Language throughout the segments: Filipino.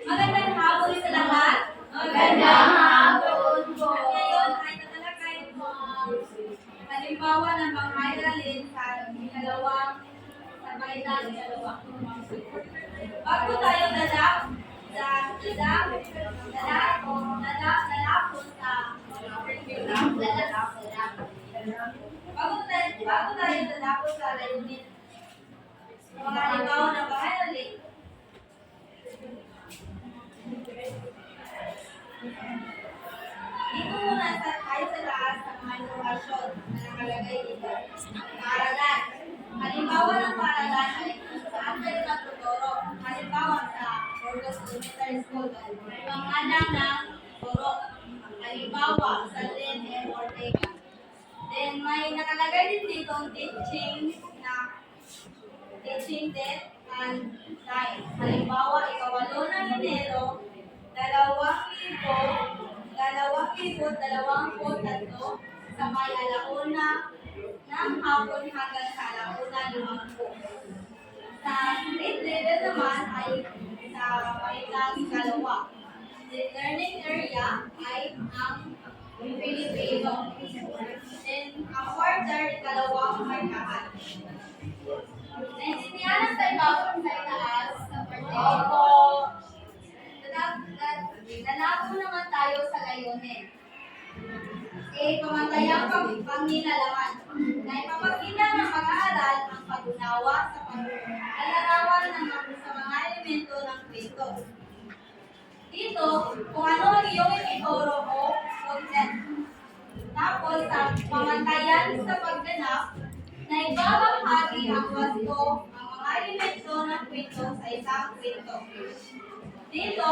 Magandang hapon sa lahat. Magandang hapon po. Ngayon ay tatalakay po ang halimbawa ng mga aralin sa ikalawang sabaitan ikalawa. Bago tayo lalapon sa bago tayo lalapon sa layunin, mga halimbawa ng mga aralin. Dito muna tayo sa taas ng mga informasyon na nakalagay dito. Paaralan. Halimbawa ng paaralan ay kung saan kayo natuturo. Halimbawa sa Burgos Elementary School, panghalang ng turo. Halimbawa sa Len M. Ortega. Then may nakalagay din dito ang teaching date and time. Halimbawa, ikawalo ng Enero, 2023 sa may alauna ng hapon hanggang sa alauna 50. Sa grade level naman ay sa paitang ikalawa. The learning area ay ang Filipino. Then, ang quarter, ikalawang markahan. Naintindihan ang sa ibabang sa itaas sa partido. Lalako naman tayo sa layunin. Pamatayang panginalaman. Na ipapakita ng pag-aaral ang pag-unawa sa pag-alarawan sa mga elemento ng kwento. Dito, kung ano ang iyong ituturo o content. Tapos, sa pamantayan sa pagganap, na ibabahagi ang wasto ang mga elemento ng kwento sa isang kwento. Dito,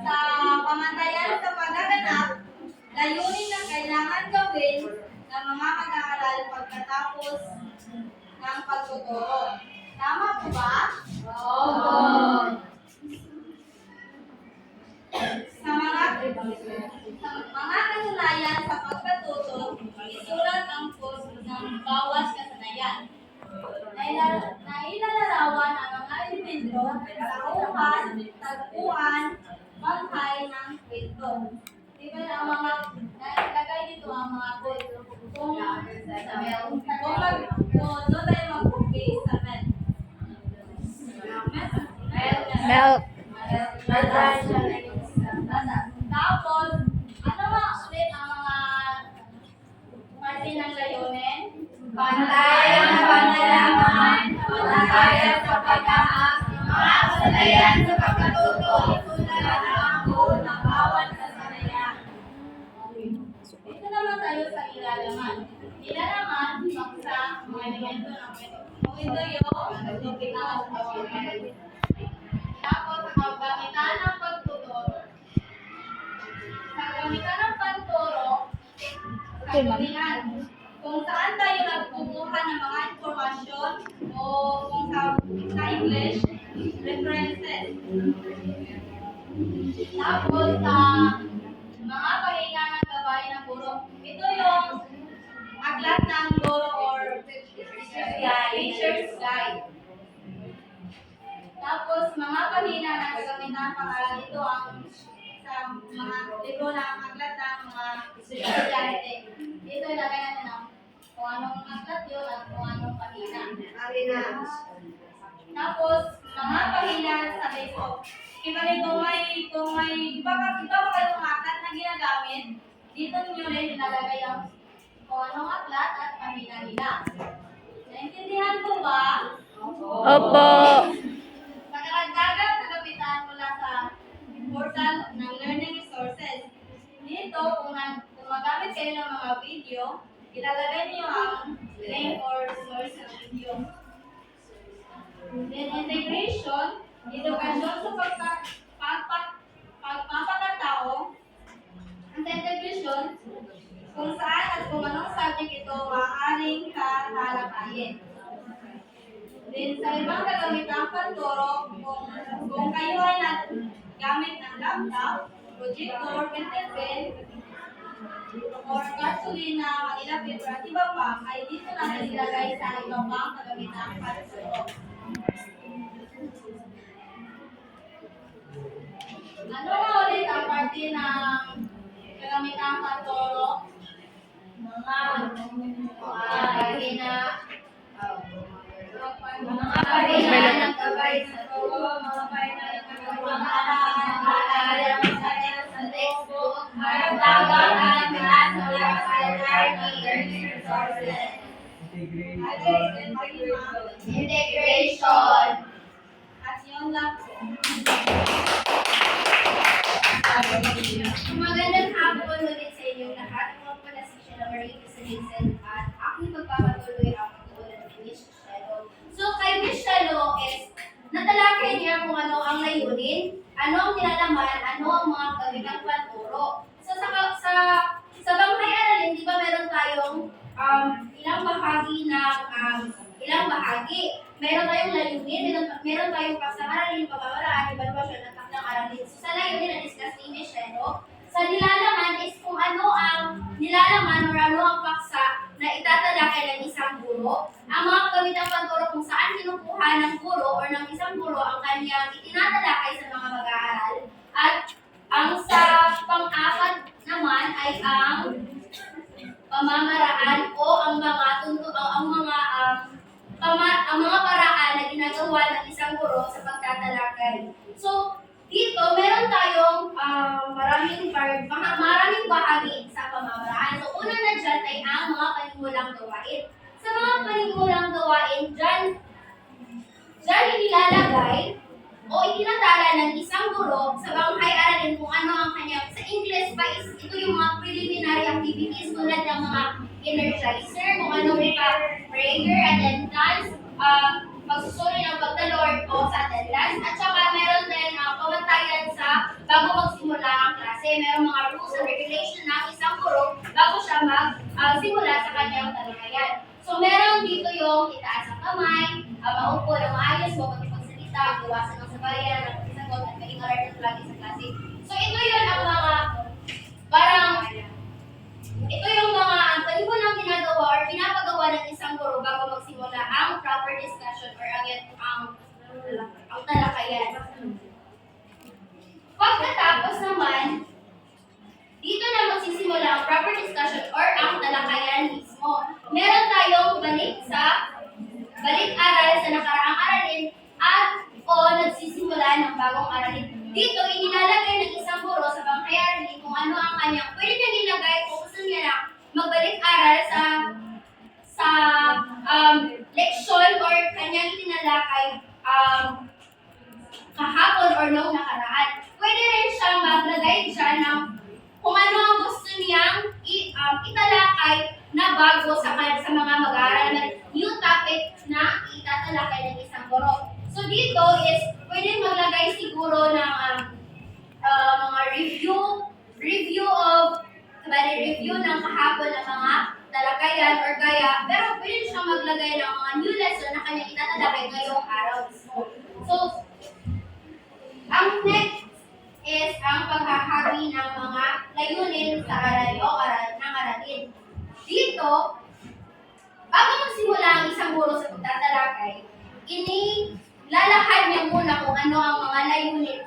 sa pamantayan sa paggaganap, layunin na kailangan gawin ng mga mag-aaral pagkatapos ng pagtuturo. Tama po ba? Opo. Sa mga kasanayan sa pagkatuto, isulat ang post ng bawat kasanayan. Nailalarawan ang mga elemento sa uhan, tagpuan, bangkay ng kwento. Diba ang mga nalagay dito ang mga goal. Kung doon tayo mag-okay sa men. Milk. Tapos, ano nga ulit ang mga parte ng layunin? Pantayan sa panlalaman, pantayan sa pag-aak, mga kasanayan sa pagkatuto, isulat ang goal ng bawat kasanayan. Dito naman tayo sa ilalaman. Ilalaman, paksa, mga elemento ng kwento. Kung ito yung tapos, sa kagamitan ng pagtuturo. Sa kagamitan ng pagtuturo, katulian. Kung saan tayo nagkukuha ng mga informasyon o kung sa English, references. Tapos, sa mga pahinga ng gabay ng guro. Ito yung aklat ng guro or teacher's guide. Tapos, mga pahina na gagamitan pangalan ito ang sa mga libro ng aklat ng mga estudyante. Dito ilagay natin ang kung anong aklat yun at kung anong pahina. Tapos, mga pahina sa Facebook. Kung may iba pa kayong aklat na ginagamit, dito nyo rin ilalagay ang kung anong aklat at pahina nila. Naintindihan ko ba? Opo. Pagkaragdagan kagabitan mula sa portal ng learning resources. Dito, kung magamit kayo ng mga video, ilalagay niyo ang link or source ng video. Then, integration, edukasyon sa pagpapakatao. Ang integration, kung saan at kung anong subject ito maaaring katalakayin. Then, sa ibang kagamitang pagturo, kung kayo ay gamit ng laptop, projector, pencil pen, or gasolina, Manila paper, at iba pa, ay dito na ilagay sa ibang kagamitang pagturo. Ano nga ulit ang parte ng kagamitan pantoro? Mga Pahina, mga pahina ng gabay sa turo, mga pahina ng pag-aaral sa textbook, harap-dagang kalimutan sa library, learning resources. Integration. At yun lang po. Magandang hapon ulit sa inyong lahat. Ako po na si Sheila Marie Casalinsen at aking magpapatuloy ang pagtutunan ni Miss Shelo. So kay Miss Shelo is natalakay niya kung ano ang layunin, ano ang nilalaman, ano ang mga kagamitan panturo. So sa Banghay Aralin, di ba meron tayong ilang bahagi ng ilang bahagi. Meron tayong layunin, meron tayong pagsang-aralin, pamamaraan, evaluasyon at takdang aralin. So sa layunin na discuss ni Miss Shelo, sa nilalaman is kung ano ang nilalaman o ano ang paksa na itatalakay ng isang guro. Ang mga kagamitang panturo kung saan kinukuha ng guro o ng isang guro ang kanyang itinatalakay sa mga mag-aaral. At ang sa pang-apat naman ay ang pamamaraan o ang mga ang mga paraan na ginagawa ng isang guro sa pagtatalakay. So, dito, meron tayong maraming bahagi sa pamamaraan. So, una na dyan ay ang mga panigulang gawain. Sa mga panigulang gawain, dyan inilalagay o itinatala ng isang guro sa Banghay Aralin kung ano ang kanyang, sa English pa is ito yung mga preliminary activities tulad ng mga energizer, kung ano may prayer, attendance, pagsusuri ng pagdalord o sa attendance, at saka meron din pamantayan sa bago magsimula ang klase. Meron mga rules and regulation ng isang guro bago siya magsimula sa kanyang talakayan. So meron dito yung itaas ang kamay, maupo ng maayos, huwag magpagsalita, iwasan ng sabayan, ang pagsagot at maging alert at lagi sa klase. So ito yun ang mga ito yung mga panimulang ginagawa or pinapagawa ng isang guro bago magsimula ang proper discussion or ang talakayan. Pagkatapos naman, dito na magsisimula ang proper discussion or ang talakayan mismo. Meron tayong balik-aral sa nakaraang aralin at o nagsisimula ng bagong aralin. Dito, inilalagay ng isang guro sa Banghay Aralin kung ano ang kanyang pwede niyang ilagay kung gusto niya na magbalik-aral sa leksyon or kanyang itinalakay kahapon or noong nakaraan. Pwede rin siyang maglagay dyan ng kung ano ang gusto niyang italakay na bago sa mga mag-aaral na new topic na itatalakay ng isang guro. So dito is pwede maglagay siguro ng mga review ng kahapon ng mga talakayan or gaya, pero pwede siyang maglagay ng mga new lesson na kanyang itatalakay ngayong araw mismo. So, ang next is ang paghahagi ng mga layunin sa aralin. Dito, bago magsimula ang isang guro sa pagtatalakay, lalahad niya muna kung ano ang mga layunin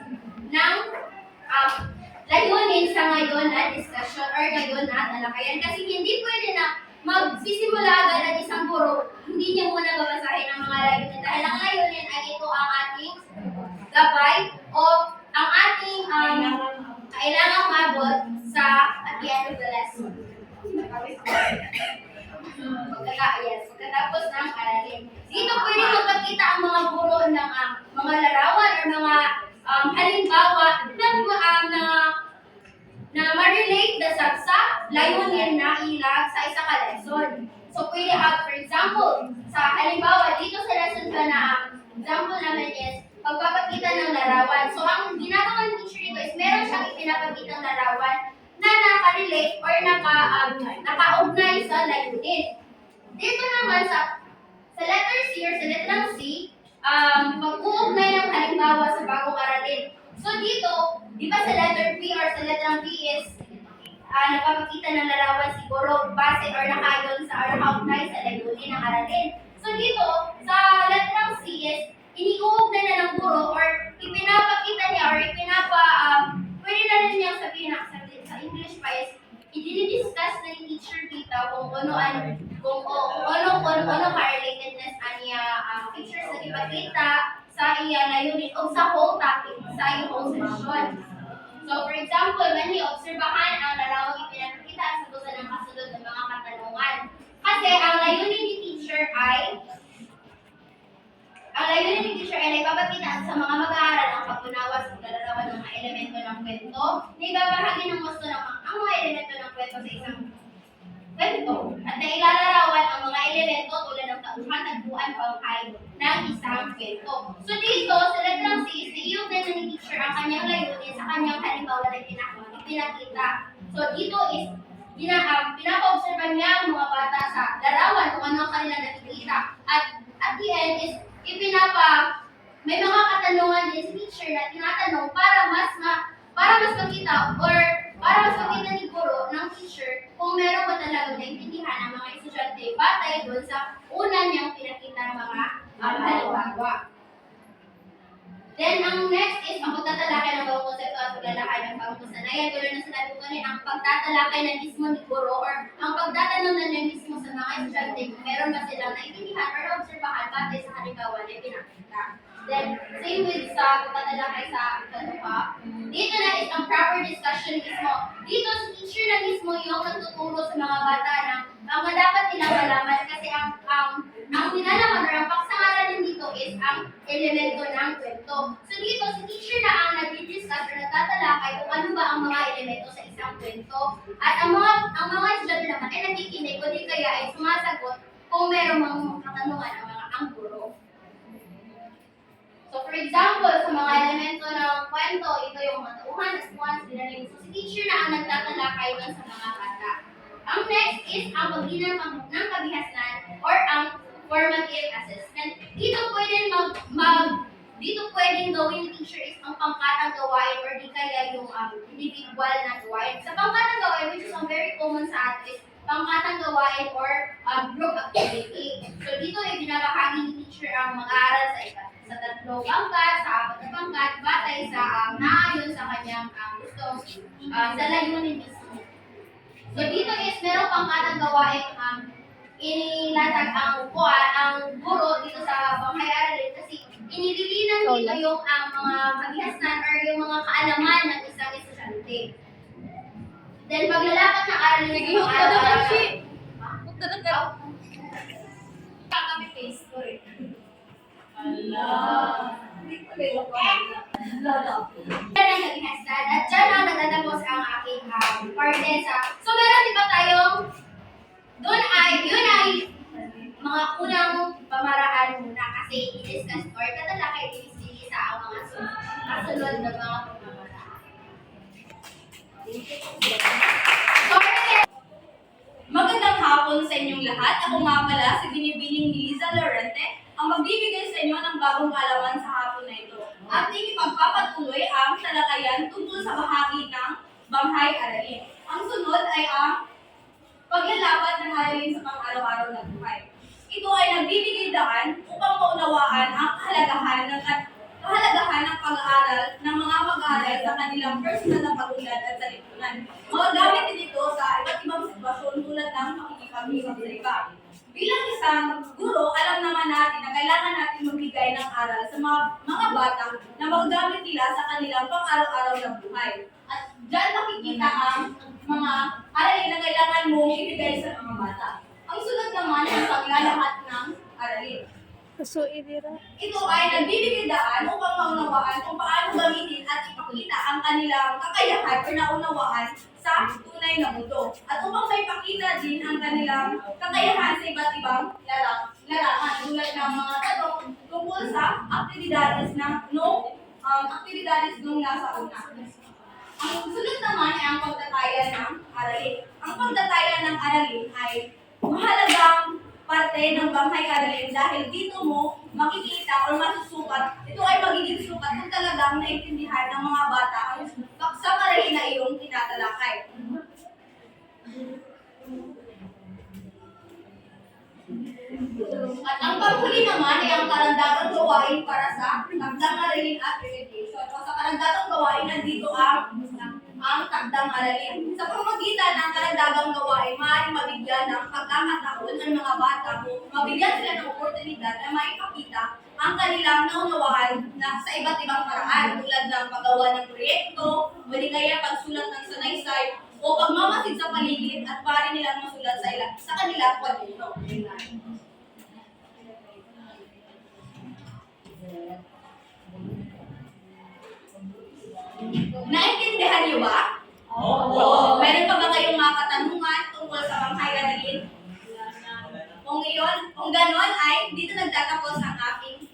sa ngayon na discussion or ngayon na talakayan. Kasi hindi pwede na magsisimula agad ang isang guro, hindi niya muna babasahin ang mga layunin. Dahil ang layunin ay ito ang ating gabay o ang ating kailangang mabot at the end of the lesson. Pagkatapos ng aralin. Dito pwede magpakita ang mga guro ng mga larawan or mga halimbawa na ma-relate sa layunin na ilag sa isang lesson. So pwede for example, sa halimbawa dito sa lesson ka na example naman is pagpapakita ng larawan. So ang ginagawa ng teacher dito is meron siyang ipinapakita ng larawan na naka-relate or naka-ugnay sa layunin. Dito naman sa letter C or sa letrang C, mag-uugnay ng halimbawa sa bagong aralin. So dito, di ba sa letter P or sa letrang B is napapakita ng larawan siguro base or naka-ugnay sa layunin ng aralin. So dito, sa letrang C is iniuugnay na ng guro or ipinapakita niya or ano ka-relatedness aniya pictures na ipakita sa iya layunin o sa whole topic, sa iyong whole session. So, for example, mani obserbahan ang larawang ipinakita sa busa ng kasunod ng mga katanungan. Kasi ang layunin ni teacher ay nagpapakita sa mga mag-aaral ang pag-unawa sa paglalarawan ng mga elemento ng kwento, naibabahagi ng gusto ng ang mga elemento ng kwento sa isang kwento, at nailalarawan ang mga elemento tulad ng tauhan, tagpuan, panghay ng isang kwento. So dito, sa letrang C, iyong din ni teacher ang kanyang layunin sa kanyang halimbawa na pinakita. So dito is pinapa-obserban niya ang mga bata sa larawan kung ano ang kanilang nakikita. At the end is may mga katanungan din si teacher na tinatanong para mas makita or para mas makita ni guro ng teacher kung meron ba talagang naintindihan ng mga estudyante batay doon sa una niyang pinakita ng mga halimbawa. Then, ang next is ang pagtatalakay ng bawang konsepto at paglalakay ng bawang kasanayan. Tulad na sinabi ko ang pagtatalakay ng mismo ni guro or ang pagtatanong na niya mismo sa mga estudyante kung meron ba silang naintindihan or obserbahan batay sa halimbawa na pinakita. Then, same with sa pagtatalakay sa ikatuha. Dito na is ang proper discussion mismo. Dito si teacher na mismo yung nagtuturo sa mga bata ng mga dapat nilang malaman kasi ang nilalaman or ang paksangaralan dito is ang elemento ng kwento. So dito, si teacher na ang nag-discuss or nagtatalakay kung ano ba ang mga elemento sa isang kwento. At ang mga estudyante naman ay nakikinig o di kaya ay sumasagot kung merong mga katanungan ang guro. So for example, sa mga elemento ng kwento, ito yung mga tauhan, aspuan, sinalayin. So si teacher na ang nagtatalakay doon sa mga bata. Ang next is ang pagdinan ng kabihasnan or ang formative assessment. Dito pwedeng gawin ni teacher is ang pangkatang gawain or di kaya yung individual na gawain. Sa pangkatang gawain, which is ang very common sa atin, is pangkatang gawain or group activity. So dito ay binabahagi ni teacher ang mag-aaral sa tatlong pangkat, sa apat na pangkat, batay sa naayon sa kanyang gusto, sa layunin mismo. So dito is merong pangkatang gawain inilatag ang guro dito sa panghay-aralin kasi inililinan dito yung mga kabihasnan or yung mga kaalaman ng isang estudyante. Then paglalapat ng aralin ng copy-paste. Sorry. Yan ang kabihasnan at dyan ang nagtatapos ang aking parte sa... So meron di ba tayong yun ay mga unang pamaraan muna kasi i-discuss or tatalakay din sa ang mga kasunod na mga pamaraan. Magandang hapon sa inyong lahat. Ako nga pala si Binibining ni Liza Lorente, ang magbibigay sa inyo ng bagong kaalaman sa hapon na ito. Ating ipagpapatuloy ang talakayan tungkol sa bahagi ng banghay-aralin. Ang sunod ay ang paglalapat ng aralin sa pang-araw-araw na buhay. Ito ay nagbibigay daan upang maunawaan ang kahalagahan ng pag-aaral ng mga mag-aaral sa kanilang personal na pag-unlad at sa lipunan. Magagamit din ito sa iba't ibang sitwasyon tulad ng pakikipag-isip sa iba. Bilang isang guro, alam naman natin na kailangan natin magbigay ng aral sa mga bata na magagamit nila sa kanilang pang-araw-araw na buhay. At dyan makikita ang mga aralin na kailangan mong ibigay sa mga bata. Ang sunod naman ay paglalahat ng aralin. Ito ay nagbibigay daan upang maunawaan kung paano gamitin at ipakita ang kanilang kakayahan o naunawaan sa tunay na mundo. At upang maipakita din ang kanilang kakayahan sa iba't ibang larangan tulad ng mga tanong tungkol sa aktibidades nung nasa una. Ang sunod naman ay ang pagtatayan ng aralin. Ang pagtatayan ng aralin ay mahalagang parte ng banghay-aralin dahil dito mo makikita o masusukat, ito ay magiging sukat kung talagang naintindihan ng mga bata ang paksang aralin na iyong tinatalakay. At ang panghuli naman ay ang karandagang gawain para sa takdang aralin at presentation. So, sa karandagang gawain, nandito ang takdang aralin. Sa pamamagitan ng karandagang gawain, maaaring mabigyan ng pagkakataon ng mga bata kung mabigyan sila ng oportunidad na maipakita ang kanilang naunawaan na sa iba't ibang paraan tulad ng paggawa ng proyekto, o di kaya pagsulat ng sanaysay, o pagmamasid sa paligid at pari nilang masulat sa kanilang kwaderno. Naintindihan niyo ba? Oo. Meron pa ba kayong mga katanungan tungkol sa panghayarin? Kung ganon ay dito nagtatapos ang aking